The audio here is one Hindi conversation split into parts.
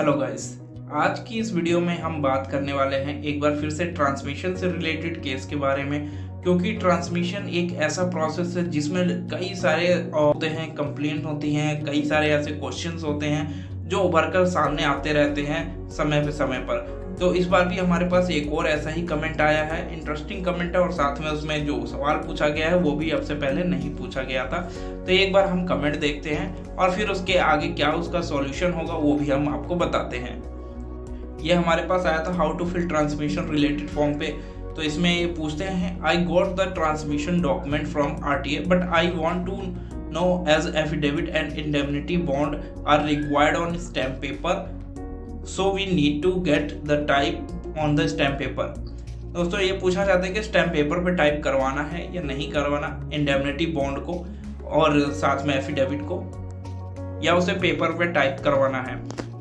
हेलो गाइस, आज की इस वीडियो में हम बात करने वाले हैं एक बार फिर से ट्रांसमिशन से रिलेटेड केस के बारे में। क्योंकि ट्रांसमिशन एक ऐसा प्रोसेस है जिसमें कई सारे होते हैं, कंप्लेंट होती हैं, कई सारे ऐसे क्वेश्चंस होते हैं जो उभर कर सामने आते रहते हैं समय पे समय पर। तो इस बार भी हमारे पास एक और ऐसा ही कमेंट आया है, इंटरेस्टिंग कमेंट है, और साथ में उसमें जो सवाल पूछा गया है वो भी अब से पहले नहीं पूछा गया था। तो एक बार हम कमेंट देखते हैं और फिर उसके आगे क्या उसका सॉल्यूशन होगा वो भी हम आपको बताते हैं। ये हमारे पास आया था how to fill transmission related form पे। तो इसमें ये पूछते हैं, I got the transmission document from RTA but I want to know as affidavit and indemnity bond are required on stamp paper, so we need to get the type on the stamp paper. दोस्तों ये पूछा जाता है कि स्टैम्प पेपर पे टाइप करवाना है या नहीं करवाना, इंडेमनिटी बॉन्ड को और साथ में एफिडेविट को, या उसे पेपर पे टाइप करवाना है।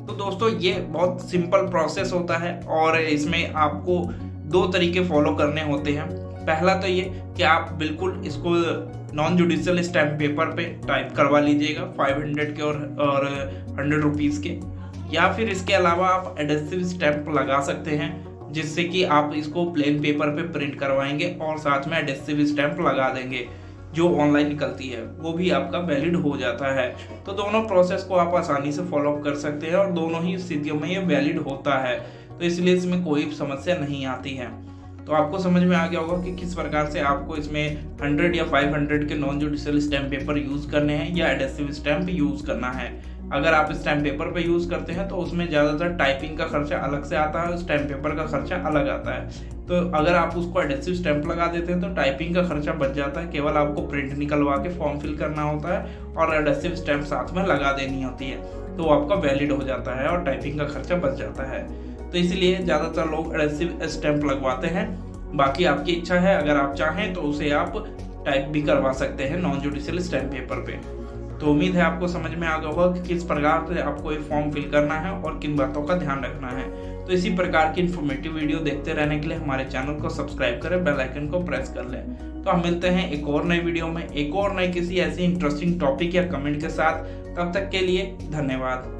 तो दोस्तों ये बहुत सिंपल प्रोसेस होता है और इसमें आपको दो तरीके फॉलो करने होते हैं। पहला तो ये कि आप बिल्कुल इसको नॉन जुडिशियल स्टैम्प पेपर पे टाइप करवा लीजिएगा 500 के और 100 रुपीज़ के, या फिर इसके अलावा आप एडेसिव स्टैम्प लगा सकते हैं जिससे कि आप इसको प्लेन पेपर पे प्रिंट करवाएंगे और साथ में एडेसिव स्टैम्प लगा देंगे जो ऑनलाइन निकलती है, वो भी आपका वैलिड हो जाता है। तो दोनों प्रोसेस को आप आसानी से फॉलो कर सकते हैं और दोनों ही स्थितियों में ये वैलिड होता है, तो इसलिए इसमें कोई समस्या नहीं आती है। तो आपको समझ में आ गया होगा कि किस प्रकार से आपको इसमें 100 या 500 के non judicial stamp paper use करने हैं या एडेसिव स्टैम्प यूज़ करना है। अगर आप स्टैम्प पेपर पे यूज़ करते हैं तो उसमें ज़्यादातर टाइपिंग का खर्चा अलग से आता है, स्टैम्प पेपर का खर्चा अलग आता है। तो अगर आप उसको एडेसिव स्टैम्प लगा देते हैं तो टाइपिंग का खर्चा बच जाता है, केवल आपको प्रिंट निकलवा के फॉर्म फिल करना होता है और एडेसिव स्टैम्प साथ में लगा देनी होती है, तो आपका वैलिड हो जाता है और टाइपिंग का खर्चा बच जाता है। तो इसलिए ज़्यादातर लोग एडेसिव स्टैम्प लगवाते हैं। बाकी आपकी इच्छा है, अगर आप चाहें तो उसे आप टाइप भी करवा सकते हैं नॉन जुडिशियल स्टैम्प पेपर पे। तो उम्मीद है आपको समझ में आ गया होगा कि किस प्रकार से आपको ये फॉर्म फिल करना है और किन बातों का ध्यान रखना है। तो इसी प्रकार की इन्फॉर्मेटिव वीडियो देखते रहने के लिए हमारे चैनल को सब्सक्राइब करें, बेल आइकन को प्रेस कर लें। तो हम मिलते हैं एक और नई वीडियो में एक और नए किसी ऐसी इंटरेस्टिंग टॉपिक या कमेंट के साथ। तब तक के लिए धन्यवाद।